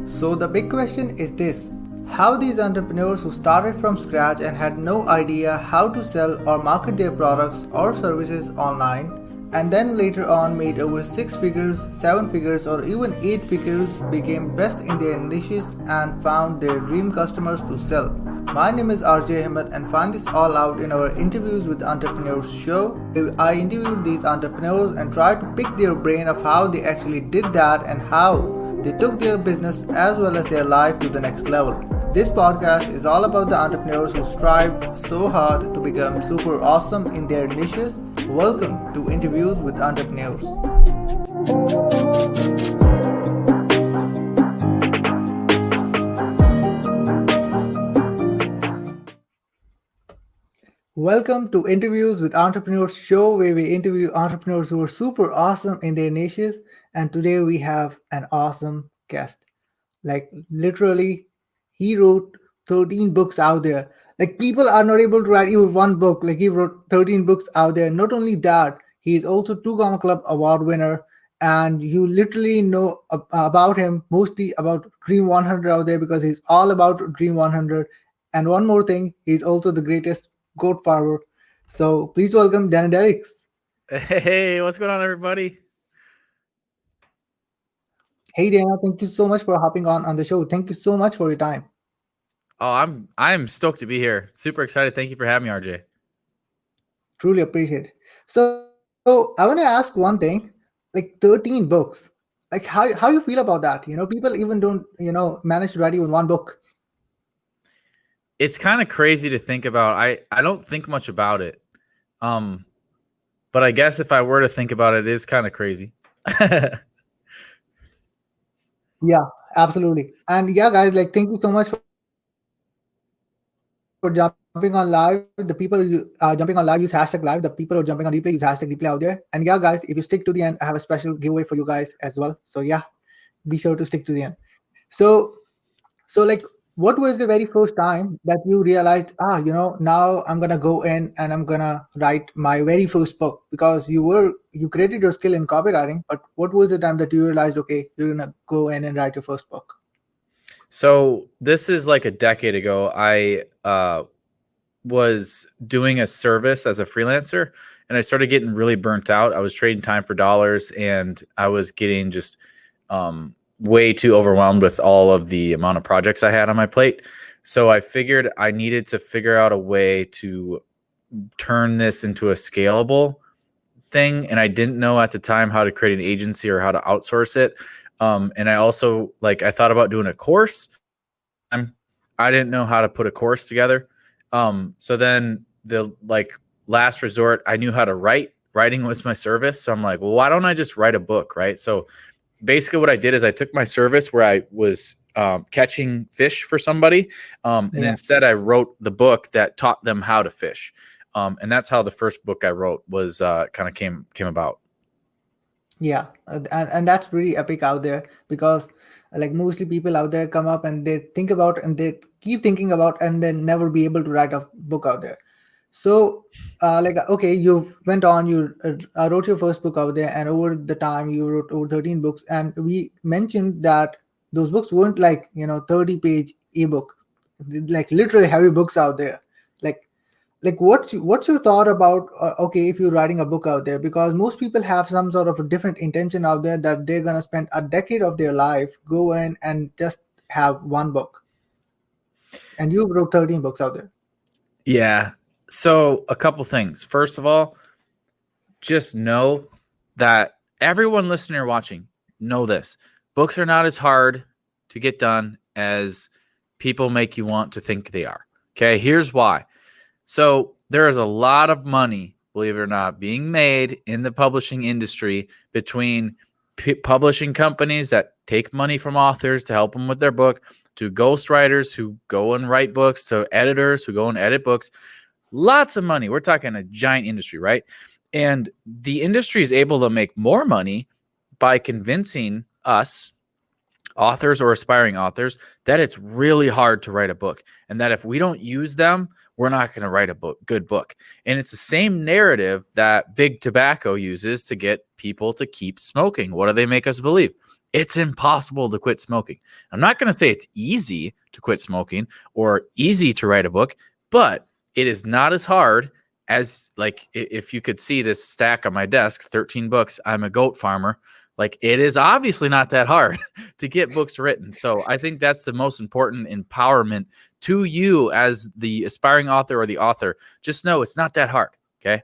So the big question is this: how these entrepreneurs who started from scratch and had no idea how to sell or market their products or services online and then later on made over 6 figures, 7 figures or even 8 figures became best in their niches and found their dream customers to sell. My name is RJ Ahmed and find this all out in our Interviews with Entrepreneurs show. I interviewed these entrepreneurs and tried to pick their brain of how they actually did that and how they took their business as well as their life to the next level. This podcast is all about the entrepreneurs who strive so hard to become super awesome in their niches. Welcome to Interviews with Entrepreneurs. Welcome to Interviews with Entrepreneurs show where we interview entrepreneurs who are super awesome in their niches. And today we have an awesome guest. Like literally, he wrote 13 books out there. Like people are not able to write even one book. Like he wrote 13 books out there. Not only that, he is also 2 Comma Club award winner. And you literally know about him mostly about Dream 100 out there because he's all about Dream 100. And one more thing, he's also the greatest goat farmer. So please welcome Dana Derricks. Hey, what's going on, everybody? Hey Dana, thank you so much for hopping on the show. Thank you so much for your time. Oh, I'm stoked to be here. Super excited. Thank you for having me, RJ. Truly appreciate it. So I want to ask one thing, like 13 books. Like how you feel about that? People even don't, manage to write even one book. It's kind of crazy to think about. I don't think much about it. But I guess if I were to think about it, it is kind of crazy. Yeah, absolutely. And yeah, guys, like thank you so much for jumping on live. The people who jumping on live, use hashtag live. The people who are jumping on replay, use hashtag replay out there. And yeah, guys, if you stick to the end, I have a special giveaway for you guys as well. So yeah, be sure to stick to the end. So so like what was the very first time that you realized, now I'm gonna go in and I'm gonna write my very first book? Because you created your skill in copywriting, but what was the time that you realized, okay, you're gonna go in and write your first book? So this is like a decade ago. I was doing a service as a freelancer, and I started getting really burnt out. I was trading time for dollars, and I was getting just way too overwhelmed with all of the amount of projects I had on my plate. So I figured I needed to figure out a way to turn this into a scalable thing. And I didn't know at the time how to create an agency or how to outsource it. And I also I thought about doing a course. I didn't know how to put a course together. So then the last resort, I knew how to write. Writing was my service. So I'm like, well, why don't I just write a book, right? So basically what I did is I took my service where I was catching fish for somebody. And instead I wrote the book that taught them how to fish. And that's how the first book I wrote was kind of came about. Yeah, and that's pretty epic out there because like mostly people out there come up and they think about and they keep thinking about and then never be able to write a book out there. So okay, you went on, you wrote your first book out there, and over the time you wrote over 13 books, and we mentioned that those books weren't 30-page ebook, like literally heavy books out there. like what's your thought about okay, if you're writing a book out there, because most people have some sort of a different intention out there that they're going to spend a decade of their life go in and just have one book, and you wrote 13 books out there. Yeah. So a couple things. First of all, just know that everyone listening or watching, know this. Books are not as hard to get done as people make you want to think they are. Okay, here's why. So there is a lot of money, believe it or not, being made in the publishing industry between publishing companies that take money from authors to help them with their book, to ghostwriters who go and write books, to editors who go and edit books. Lots of money. We're talking a giant industry, right? And the industry is able to make more money by convincing us, authors or aspiring authors, that it's really hard to write a book, and that if we don't use them, we're not going to write a good book. And it's the same narrative that big tobacco uses to get people to keep smoking. What do they make us believe? It's impossible to quit smoking. I'm not going to say it's easy to quit smoking or easy to write a book, but it is not as hard as, like, if you could see this stack on my desk, 13 books. I'm a goat farmer. Like, it is obviously not that hard to get books written. So I think that's the most important empowerment to you as the aspiring author or the author. Just know it's not that hard. Okay.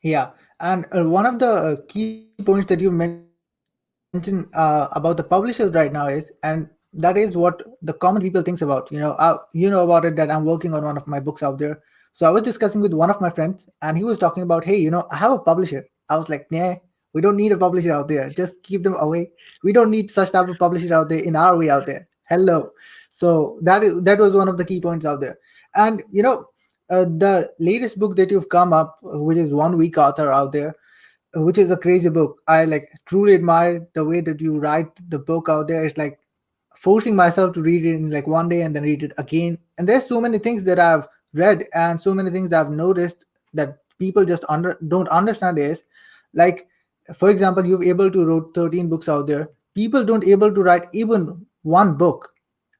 Yeah, and one of the key points that you mentioned about the publishers right now is, and that is what the common people thinks about. You know about it that I'm working on one of my books out there. So I was discussing with one of my friends, and he was talking about, hey, I have a publisher. I was like, nah, we don't need a publisher out there. Just keep them away. We don't need such type of publisher out there in our way out there. Hello. So that was one of the key points out there. And the latest book that you've come up, which is One Week Author out there, which is a crazy book. I like truly admire the way that you write the book out there. It's like forcing myself to read it in like one day and then read it again. And there's so many things that I've read and so many things I've noticed that people just don't understand is, like, for example, you've able to wrote 13 books out there. People don't able to write even one book,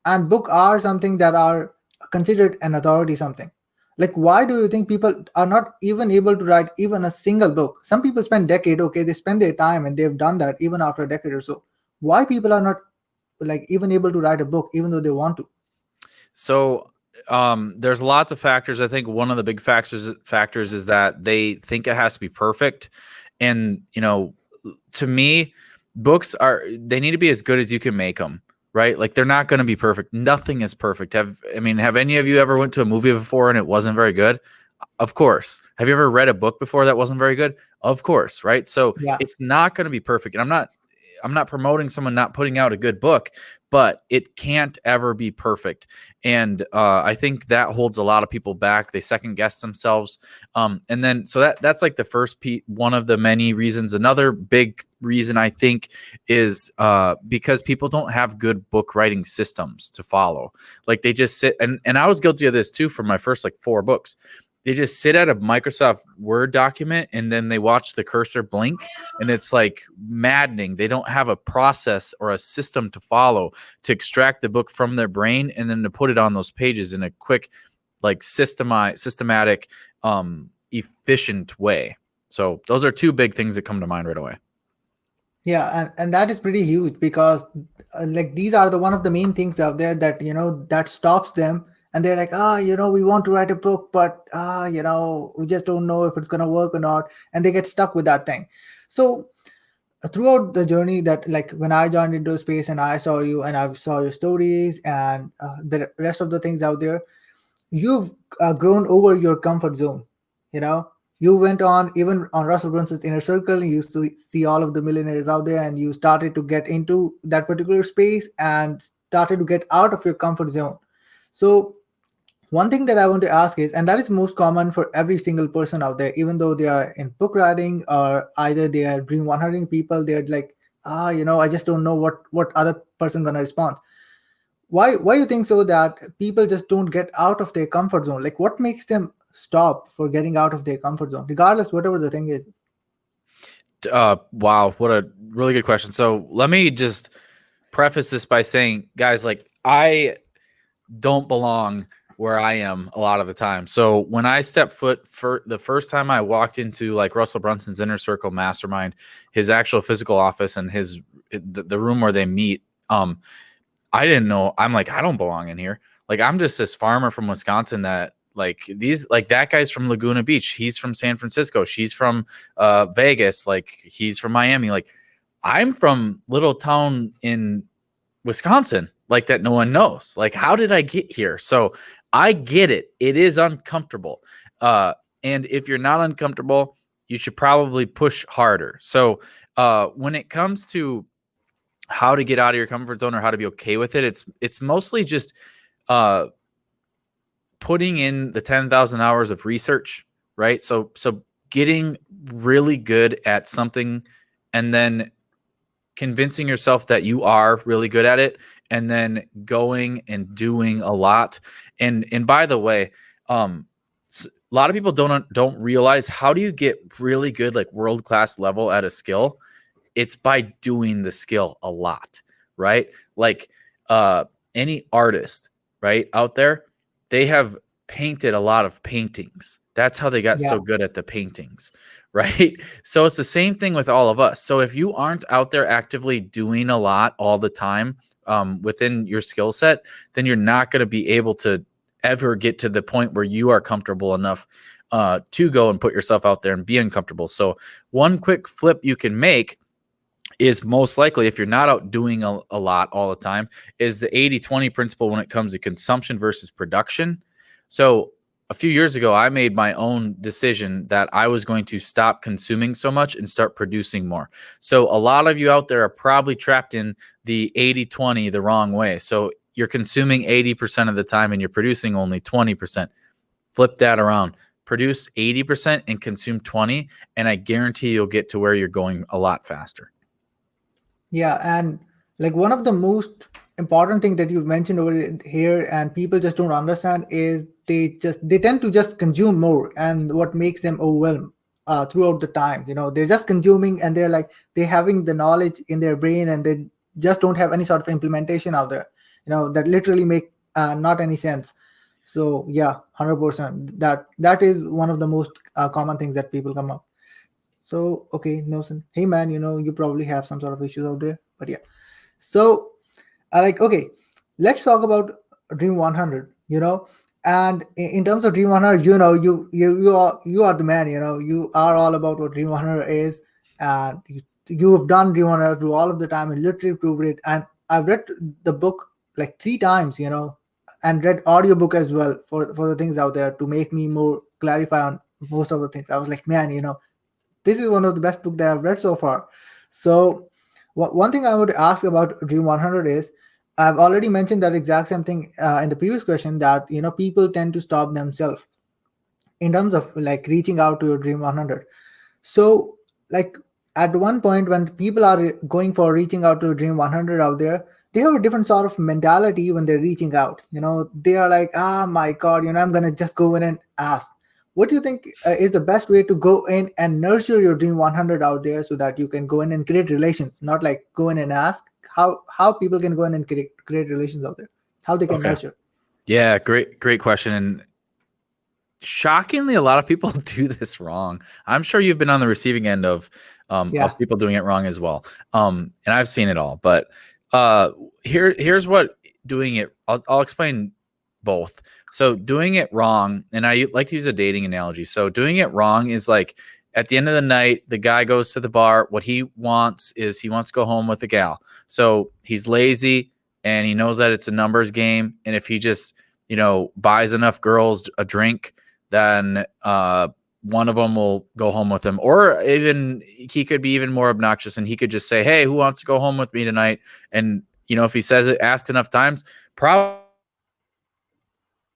and book are something that are considered an authority something. Like, why do you think people are not even able to write even a single book? Some people spend decade, okay, they spend their time and they've done that even after a decade or so. Why people are not like even able to write a book even though they want to? So there's lots of factors. I think one of the big factors is that they think it has to be perfect. And, to me, they need to be as good as you can make them, right? Like, they're not going to be perfect. Nothing is perfect. Have any of you ever went to a movie before and it wasn't very good? Of course. Have you ever read a book before that wasn't very good? Of course. Right. So Yeah. it's not going to be perfect. And I'm not promoting someone not putting out a good book, but it can't ever be perfect. And I think that holds a lot of people back. They second guess themselves. And then, so that's like the first one of the many reasons. Another big reason, I think, is because people don't have good book writing systems to follow. Like, they just sit, and I was guilty of this too for my first like 4 books. They just sit at a Microsoft Word document and then they watch the cursor blink, and it's like maddening. They don't have a process or a system to follow to extract the book from their brain and then to put it on those pages in a quick, like systematic, efficient way. So those are 2 big things that come to mind right away. Yeah, and that is pretty huge because like these are the one of the main things out there that that stops them, and they're like, we want to write a book, but we just don't know if it's gonna work or not, and they get stuck with that thing. So throughout the journey, that like when I joined into space and I saw you and I saw your stories and the rest of the things out there, you've grown over your comfort zone. You know, you went on even on Russell Brunson's inner circle. You used to see all of the millionaires out there, and you started to get into that particular space and started to get out of your comfort zone. So one thing that I want to ask is, and that is most common for every single person out there, even though they are in book writing or either they are dream 100 people, they're like, I just don't know what other person gonna respond. Why you think so that people just don't get out of their comfort zone? Like, what makes them stop for getting out of their comfort zone, regardless whatever the thing is? Wow, what a really good question. So let me just preface this by saying, guys, like, I don't belong where I am a lot of the time. So when I stepped foot for the first time, I walked into like Russell Brunson's inner circle mastermind, his actual physical office and the room where they meet. I didn't know. I'm like, I don't belong in here. Like, I'm just this farmer from Wisconsin that that guy's from Laguna Beach. He's from San Francisco. She's from Vegas. Like, he's from Miami. Like, I'm from little town in Wisconsin, like, that no one knows. Like, how did I get here? So I get it. It is uncomfortable. And if you're not uncomfortable, you should probably push harder. So when it comes to how to get out of your comfort zone or how to be okay with it, it's mostly just putting in the 10,000 hours of research, right? So getting really good at something and then convincing yourself that you are really good at it, and then going and doing a lot. And by the way, a lot of people don't realize, how do you get really good, like world-class level at a skill? It's by doing the skill a lot, right? Like any artist, right, out there, they have painted a lot of paintings. That's how they got Yeah. so good at the paintings, right? So it's the same thing with all of us. So if you aren't out there actively doing a lot all the time within your skill set, then you're not going to be able to ever get to the point where you are comfortable enough to go and put yourself out there and be uncomfortable. So one quick flip you can make is, most likely, if you're not out doing a lot all the time, is the 80-20 principle when it comes to consumption versus production. So a few years ago, I made my own decision that I was going to stop consuming so much and start producing more. So a lot of you out there are probably trapped in the 80-20 the wrong way. So you're consuming 80% of the time and you're producing only 20%. Flip that around. Produce 80% and consume 20, and I guarantee you'll get to where you're going a lot faster. Yeah, and like one of the most important thing that you've mentioned over here, and people just don't understand, is they tend to just consume more, and what makes them overwhelmed throughout the time. They're just consuming, and they're like they're having the knowledge in their brain, and they just don't have any sort of implementation out there. That literally make not any sense. So yeah, 100%. That is one of the most common things that people come up. So, okay, Nelson. Hey, man, you probably have some sort of issues out there, but yeah. So, okay, let's talk about Dream 100. And in terms of Dream 100, you are the man. You are all about what Dream 100 is, and you have done Dream 100 through all of the time and literally proved it. And I've read the book like 3 times, and read audiobook as well for the things out there to make me more clarify on most of the things. I was like, man, this is one of the best books that I've read so far. So, one thing I would ask about Dream 100 is, I've already mentioned that exact same thing in the previous question, that people tend to stop themselves in terms of like reaching out to your Dream 100. So, like at one point when people are going for reaching out to Dream 100 out there, they have a different sort of mentality when they're reaching out. They are like, ah, my God, I'm gonna just go in and ask. What do you think is the best way to go in and nurture your Dream 100 out there, so that you can go in and create relations, not like go in and ask? How people can go in and create relations out there? How they can nurture? Yeah, great question. And shockingly, a lot of people do this wrong. I'm sure you've been on the receiving end of people doing it wrong as well. And I've seen it all. But here's what doing it. I'll explain both. So doing it wrong, and I like to use a dating analogy. So doing it wrong is like, at the end of the night, the guy goes to the bar. What he wants is he wants to go home with a gal. So he's lazy and he knows that it's a numbers game. And if he just, buys enough girls a drink, then one of them will go home with him. Or even he could be even more obnoxious and he could just say, hey, who wants to go home with me tonight? And, if he says it asked enough times, probably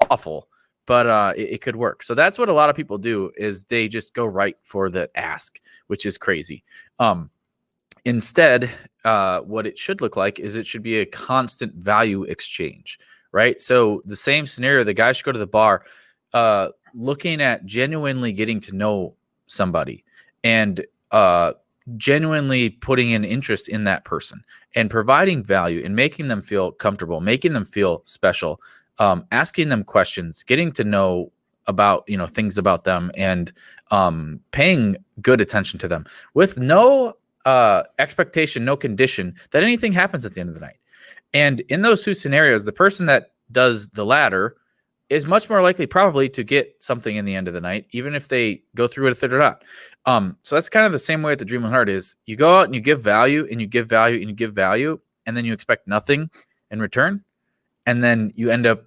awful, but it could work. So that's what a lot of people do, is they just go right for the ask, which is crazy. Instead, what it should look like is it should be a constant value exchange, right? So the same scenario, the guy should go to the bar, looking at genuinely getting to know somebody and genuinely putting an interest in that person and providing value and making them feel comfortable, making them feel special, asking them questions, getting to know about, things about them, and paying good attention to them with no expectation, no condition that anything happens at the end of the night. And in those two scenarios, the person that does the latter is much more likely probably to get something in the end of the night, even if they go through it or not. So that's kind of the same way at the Dream 100 is, you go out and you give value and you give value and you give value, and then you expect nothing in return. And then you end up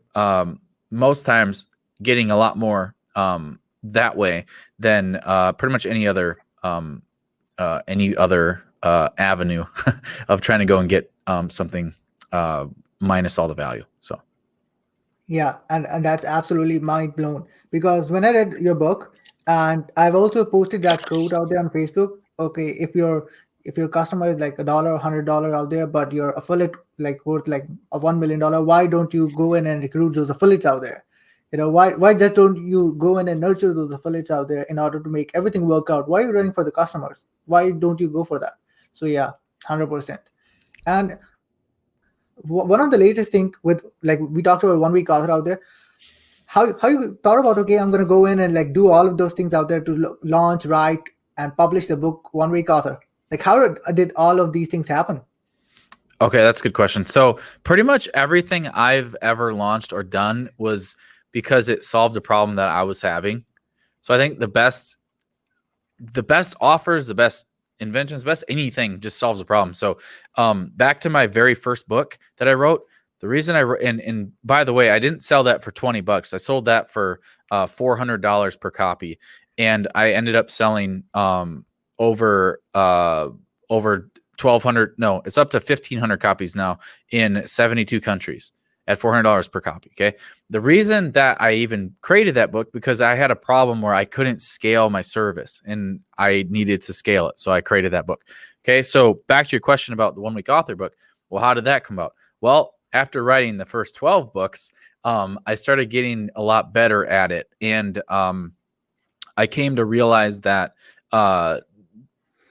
most times getting a lot more that way than pretty much any other avenue of trying to go and get something minus all the value. So. Yeah, and that's absolutely mind blown, because when I read your book, and I've also posted that quote out there on Facebook. Okay, if your customer is like $1, $100 out there, but your affiliate like worth like a $1 million, why don't you go in and recruit those affiliates out there? Why just don't you go in and nurture those affiliates out there in order to make everything work out? Why are you running for the customers? Why don't you go for that? So yeah, 100%. And one of the latest thing with, like, we talked about one week author out there, how you thought about, okay, I'm going to go in and like do all of those things out there to launch, write, and publish the book one week author. Like, how did all of these things happen? Okay, that's a good question. So pretty much everything I've ever launched or done was because it solved a problem that I was having. So I think the best offers, the best inventions, best anything just solves a problem. So back to my very first book that I wrote, the reason I wrote, and by the way, I didn't sell that for $20. I sold that for $400 per copy. And I ended up selling over 1,200, no, it's up to 1,500 copies now in 72 countries at $400 per copy. Okay. The reason that I even created that book, because I had a problem where I couldn't scale my service and I needed to scale it. So I created that book. Okay. So back to your question about the 1 week author book. Well, how did that come about? Well, after writing the first 12 books, I started getting a lot better at it. And I came to realize that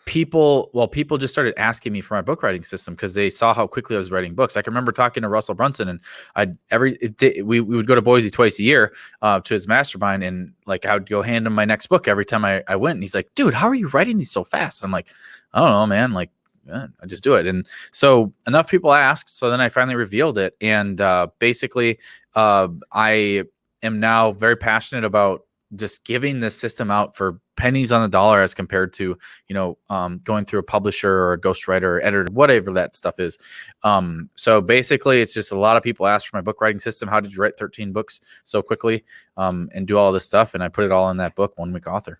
people just started asking me for my book writing system because they saw how quickly I was writing books. I can remember talking to Russell Brunson, and we would go to Boise twice a year to his mastermind, and like I would go hand him my next book every time I went, and he's like, "Dude, how are you writing these so fast?" And I'm like, "I don't know, man. Like, I just do it." And so enough people asked, so then I finally revealed it, and basically, I am now very passionate about just giving this system out for pennies on the dollar as compared to, going through a publisher or a ghostwriter or editor, whatever that stuff is. So basically it's just a lot of people ask for my book writing system. How did you write 13 books so quickly and do all this stuff? And I put it all in that book, 1 Week Author.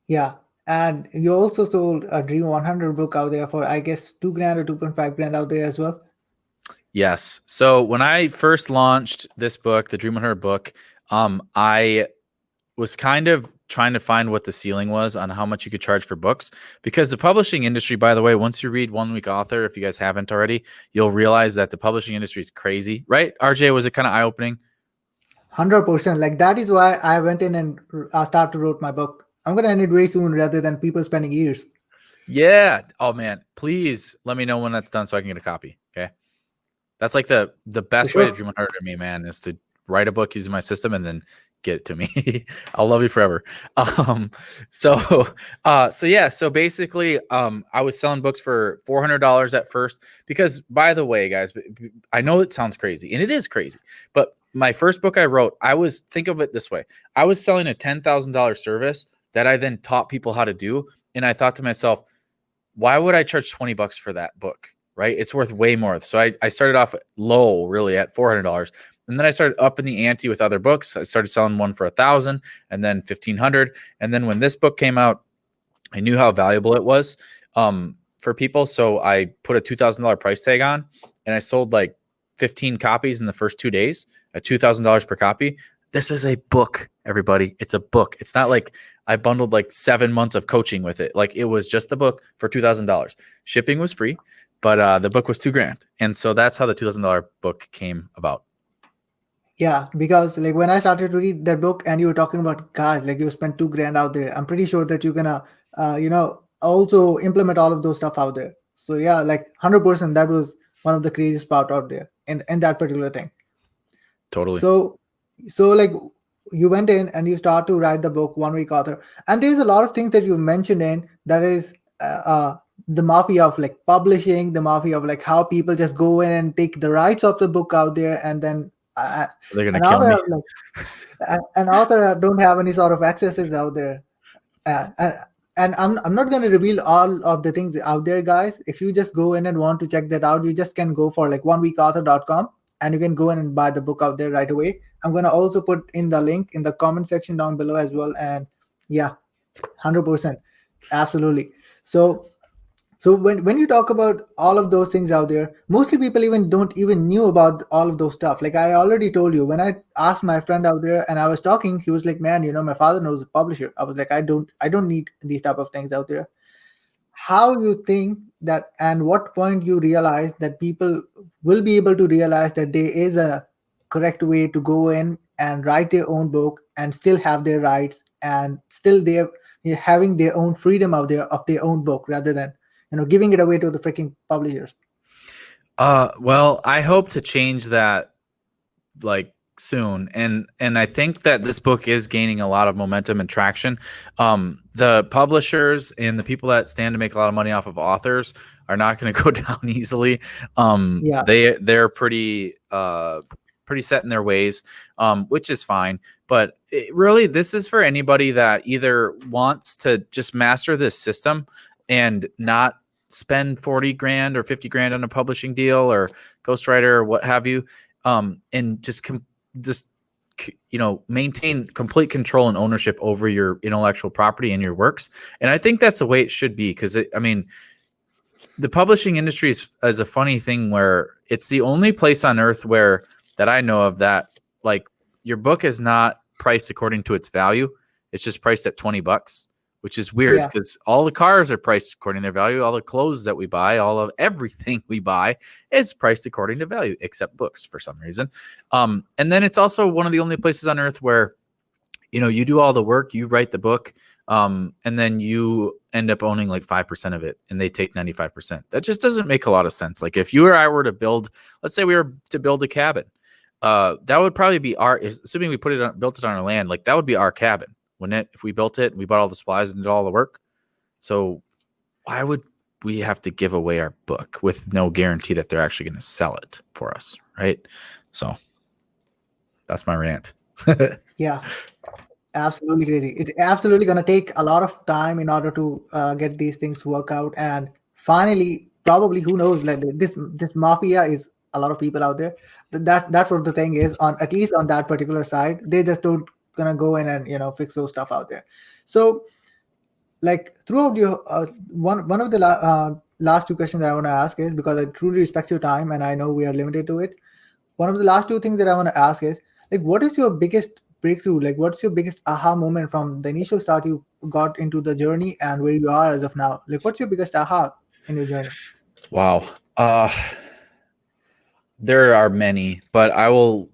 Yeah. And you also sold a Dream 100 book out there for, I guess, $2,000 or 2.5 grand out there as well. Yes. So when I first launched this book, the Dream 100 book, I was kind of trying to find what the ceiling was on how much you could charge for books, because the publishing industry, by the way, once you read 1 Week Author, if you guys haven't already, you'll realize that the publishing industry is crazy, right? RJ, was it kind of eye-opening? 100%. Like, that is why I went in and started to write my book. I'm going to end it way soon rather than people spending years. Yeah. Oh man, please let me know when that's done so I can get a copy. Okay. That's like the best way to Dream 100 to me, man, is to write a book using my system and then get it to me. I'll love you forever. So yeah. So basically, I was selling books for $400 at first because, by the way, guys, I know it sounds crazy, and it is crazy, but my first book I wrote, think of it this way. I was selling a $10,000 service that I then taught people how to do. And I thought to myself, why would I charge $20 for that book? Right? It's worth way more. So I started off low, really, at $400. And then I started upping the ante with other books. I started selling one for $1,000 and then $1,500. And then when this book came out, I knew how valuable it was for people. So I put a $2,000 price tag on, and I sold like 15 copies in the first 2 days at $2,000 per copy. This is a book, everybody. It's a book. It's not like I bundled like 7 months of coaching with it. Like, it was just a book for $2,000. Shipping was free, but the book was $2,000. And so that's how the $2,000 book came about. Yeah, because like when I started to read that book and you were talking about, gosh, like you spent $2,000 out there, I'm pretty sure that you're gonna, also implement all of those stuff out there. So yeah, like 100%, that was one of the craziest part out there in that particular thing. Totally. So like you went in and you start to write the book, 1 Week Author, and there's a lot of things that you mentioned in that is the mafia of like publishing, the mafia of like how people just go in and take the rights of the book out there, and then They're gonna an kill me. author an author don't have any sort of accesses out there. And I'm not going to reveal all of the things out there, guys. If you just go in and want to check that out, you just can go for like oneweekauthor.com and you can go in and buy the book out there right away. I'm going to also put in the link in the comment section down below as well. And yeah, 100%, absolutely. So when you talk about all of those things out there, mostly people don't even knew about all of those stuff. Like I already told you, when I asked my friend out there and I was talking, he was like, "Man, my father knows a publisher." I was like, I don't need these type of things out there. How you think that, and what point you realize that people will be able to realize that there is a correct way to go in and write their own book and still have their rights and still they're having their own freedom out there of their own book, rather than giving it away to the freaking publishers. Well, I hope to change that like soon, and I think that this book is gaining a lot of momentum and traction. The publishers and the people that stand to make a lot of money off of authors are not going to go down easily. Yeah. They're pretty set in their ways, which is fine. But really, this is for anybody that either wants to just master this system and not spend 40 grand or 50 grand on a publishing deal or ghostwriter or what have you, and just maintain complete control and ownership over your intellectual property and your works. And I think that's the way it should be, because the publishing industry is a funny thing where it's the only place on earth where that I know of that like your book is not priced according to its value. It's just priced at $20, which is weird because all the cars are priced according to their value. All the clothes that we buy, all of everything we buy is priced according to value, except books for some reason. And then it's also one of the only places on earth where, you do all the work, you write the book, and then you end up owning like 5% of it and they take 95%. That just doesn't make a lot of sense. Like if you or I were to build, let's say we were to build a cabin, that would probably be assuming we built it on our land, like that would be our cabin, wouldn't it? If we built it and we bought all the supplies and did all the work. So why would we have to give away our book with no guarantee that they're actually going to sell it for us? Right. So that's my rant. Yeah. Absolutely crazy. It's absolutely going to take a lot of time in order to get these things work out. And finally, probably, who knows, like this mafia is a lot of people out there. That's what the thing is, on at least on that particular side. They just don't gonna go in and fix those stuff out there. So like throughout your one of the last two questions that I want to ask is, because I truly respect your time and I know we are limited to it, one of the last two things that I want to ask is, like, what is your biggest breakthrough? Like, what's your biggest aha moment from the initial start you got into the journey and where you are as of now? Like, what's your biggest aha in your journey? Wow. There are many, but I will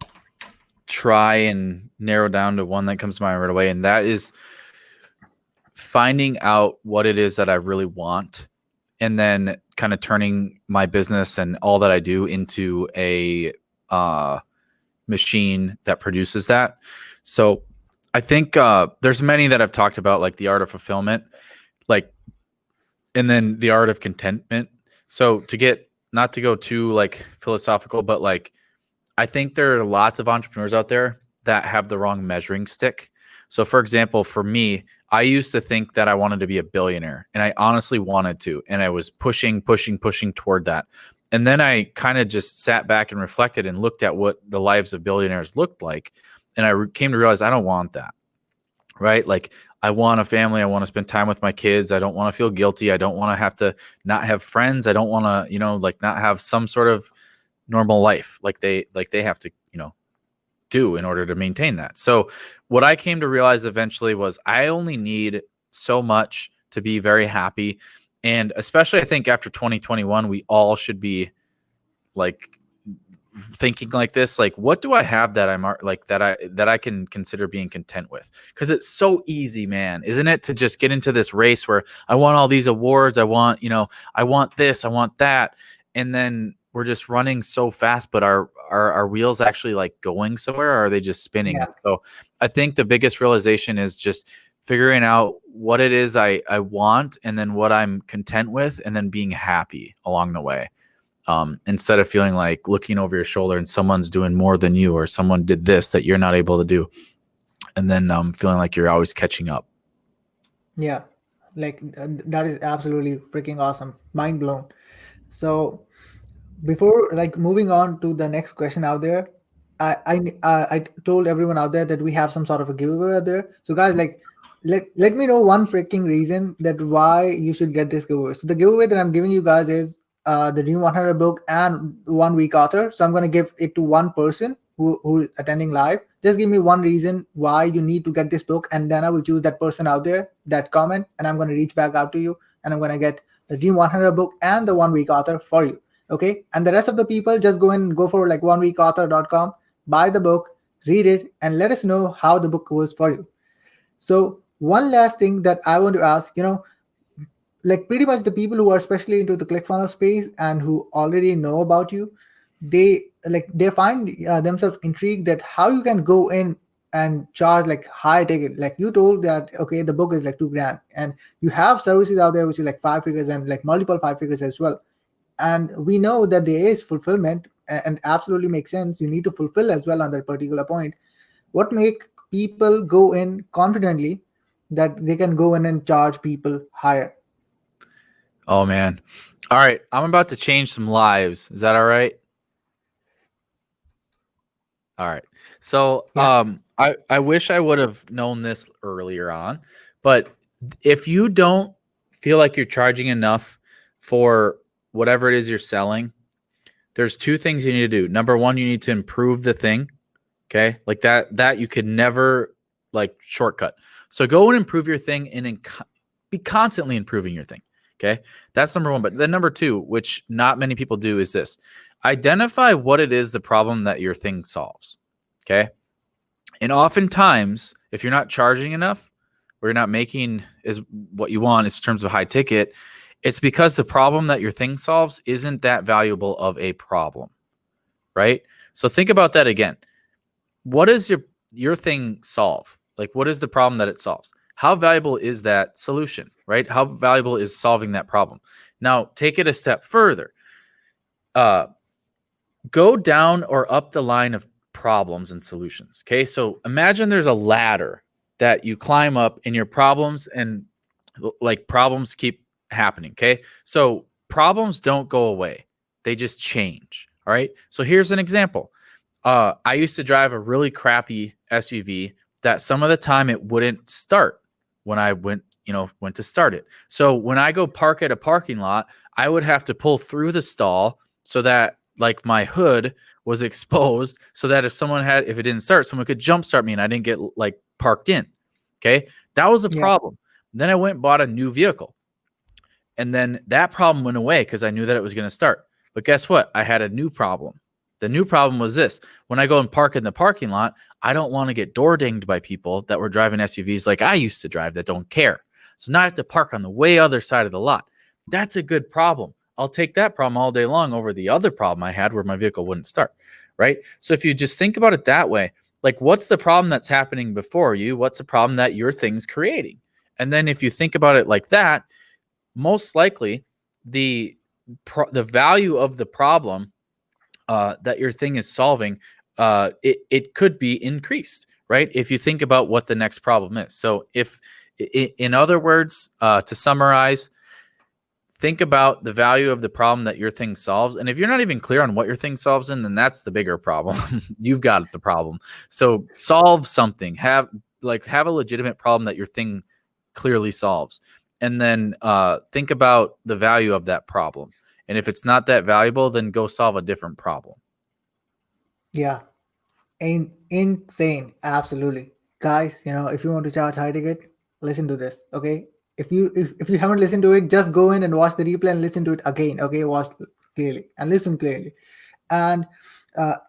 try and narrow down to one that comes to mind right away. And that is finding out what it is that I really want, and then kind of turning my business and all that I do into a machine that produces that. So I think there's many that I've talked about, like the art of fulfillment, and then the art of contentment. So not to go too like philosophical, but like I think there are lots of entrepreneurs out there that have the wrong measuring stick. So for example, for me, I used to think that I wanted to be a billionaire, and I honestly wanted to, and I was pushing toward that. And then I kind of just sat back and reflected and looked at what the lives of billionaires looked like. And I came to realize I don't want that, right? Like I want a family. I want to spend time with my kids. I don't want to feel guilty. I don't want to have to not have friends. I don't want to, like not have some sort of normal life like they have to, do in order to maintain that. So what I came to realize eventually was I only need so much to be very happy. And especially I think after 2021, we all should be like thinking like this, like, what do I have that I'm like that I can consider being content with? Because it's so easy, man, isn't it, to just get into this race where I want all these awards, I want this, I want that, and then we're just running so fast, but our wheels actually like going somewhere, or are they just spinning? Yeah. So I think the biggest realization is just figuring out what it is I want, and then what I'm content with, and then being happy along the way. Instead of feeling like looking over your shoulder and someone's doing more than you, or someone did this that you're not able to do, and then feeling like you're always catching up. Yeah, like that is absolutely freaking awesome. Mind blown. So before like moving on to the next question out there, I told everyone out there that we have some sort of a giveaway out there. So guys, like let me know one freaking reason that why you should get this giveaway. So the giveaway that I'm giving you guys is the Dream 100 book and 1 week author. So I'm going to give it to one person who is attending live. Just give me one reason why you need to get this book, and then I will choose that person out there, that comment, and I'm going to reach back out to you, and I'm going to get the Dream 100 book and the 1 week author for you. Okay, and the rest of the people, just go for like oneweekauthor.com, buy the book, read it, and let us know how the book was for you. So one last thing that I want to ask, like pretty much the people who are especially into the ClickFunnels space and who already know about you, they find themselves intrigued that how you can go in and charge like high ticket. Like you told that, okay, the book is like 2 grand, and you have services out there which is like 5 figures and like multiple 5 figures as well. And we know that there is fulfillment, and absolutely makes sense. You need to fulfill as well on that particular point. What make people go in confidently that they can go in and charge people higher? Oh man. All right. I'm about to change some lives. Is that all right? All right. So Yeah. I wish I would have known this earlier on, but if you don't feel like you're charging enough for whatever it is you're selling, there's two things you need to do. Number one, you need to improve the thing. Okay. Like that you could never like shortcut. So go and improve your thing and be constantly improving your thing. Okay. That's number one. But then number two, which not many people do, is this: identify what it is the problem that your thing solves. Okay. And oftentimes, if you're not charging enough or you're not making is what you want in terms of high ticket, it's because the problem that your thing solves isn't that valuable of a problem. Right. So think about that again. What does your thing solve? Like, what is the problem that it solves? How valuable is that solution, right? How valuable is solving that problem? Now, take it a step further. Go down or up the line of problems and solutions. Okay, so imagine there's a ladder that you climb up in your problems, and like problems keep happening. Okay, so problems don't go away, they just change. All right, so here's an example. I used to drive a really crappy SUV that some of the time it wouldn't start when I went to start it. So when I go park at a parking lot, I would have to pull through the stall so that like my hood was exposed, so that if it didn't start, someone could jump start me and I didn't get like parked in. Okay. That was a problem. Then I went and bought a new vehicle, and then that problem went away because I knew that it was going to start. But guess what? I had a new problem. The new problem was this: when I go and park in the parking lot, I don't want to get door dinged by people that were driving SUVs like I used to drive that don't care. So now I have to park on the way other side of the lot. That's a good problem. I'll take that problem all day long over the other problem I had where my vehicle wouldn't start, right? So if you just think about it that way, like what's the problem that's happening before you? What's the problem that your thing's creating? And then if you think about it like that, most likely the value of the problem that your thing is solving, it could be increased, right? If you think about what the next problem is. So if, in other words, to summarize, think about the value of the problem that your thing solves. And if you're not even clear on what your thing solves in, then that's the bigger problem. You've got the problem. So solve something, have a legitimate problem that your thing clearly solves. And then think about the value of that problem. And if it's not that valuable, then go solve a different problem. Yeah. Insane. Absolutely. Guys, if you want to charge high ticket, listen to this. Okay. If you haven't listened to it, just go in and watch the replay and listen to it again. Okay. Watch clearly and listen clearly. And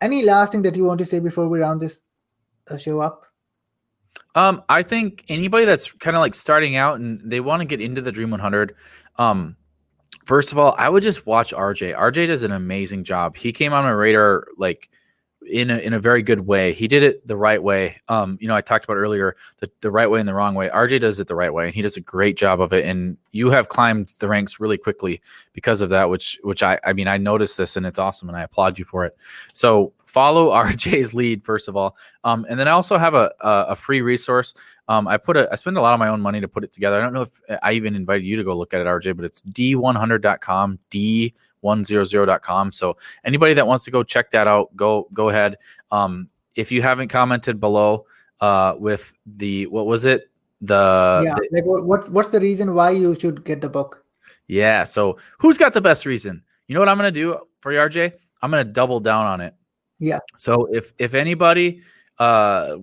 any last thing that you want to say before we round this show up? I think anybody that's kind of like starting out and they want to get into the Dream 100, first of all, I would just watch RJ. RJ does an amazing job. He came on my radar like in a very good way. He did it the right way. I talked about earlier the right way and the wrong way. RJ does it the right way, and he does a great job of it. And you have climbed the ranks really quickly because of that, which I noticed this, and it's awesome, and I applaud you for it. So follow RJ's lead, first of all. And then I also have a free resource. I spend a lot of my own money to put it together. I don't know if I even invited you to go look at it, RJ, but it's d100.com, d100.com. So anybody that wants to go check that out, go ahead. If you haven't commented below with what was it? What's the reason why you should get the book? Yeah. So who's got the best reason? You know what I'm going to do for you, RJ? I'm going to double down on it. Yeah. So if anybody, I'll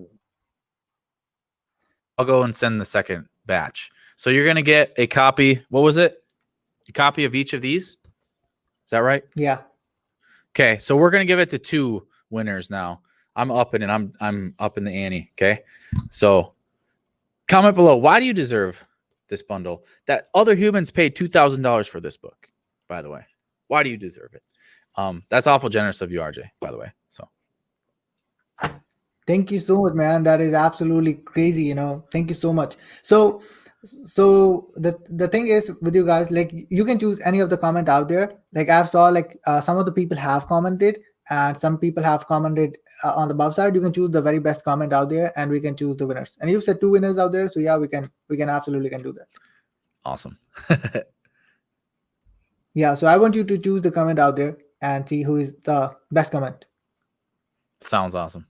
go and send the second batch. So you're going to get a copy. What was it? A copy of each of these. Is that right? Yeah. Okay. So we're going to give it to 2 winners now. I'm upping it. I'm up in the ante. Okay. So comment below. Why do you deserve this bundle that other humans paid $2,000 for this book, by the way. Why do you deserve it? That's awful generous of you, RJ, by the way. So Thank you so much, man. That is absolutely crazy, you know. Thank you so much. So the thing is with you guys, like you can choose any of the comment out there. Like I've saw like some of the people have commented and some people have commented on the above side. You can choose the very best comment out there and we can choose the winners. And you've said 2 winners out there, so yeah, we can absolutely can do that. awesome. Yeah, so I want you to choose the comment out there and see who is the best comment. Sounds awesome.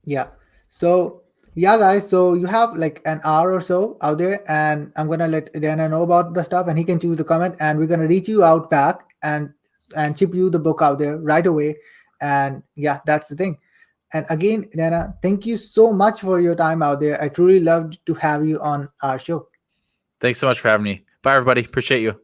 Yeah. So yeah, guys. So you have like an hour or so out there, and I'm gonna let Dana know about the stuff, and he can choose the comment, and we're gonna reach you out back and ship you the book out there right away. And yeah, that's the thing. And again, Dana, thank you so much for your time out there. I truly loved to have you on our show. Thanks so much for having me. Bye, everybody. Appreciate you.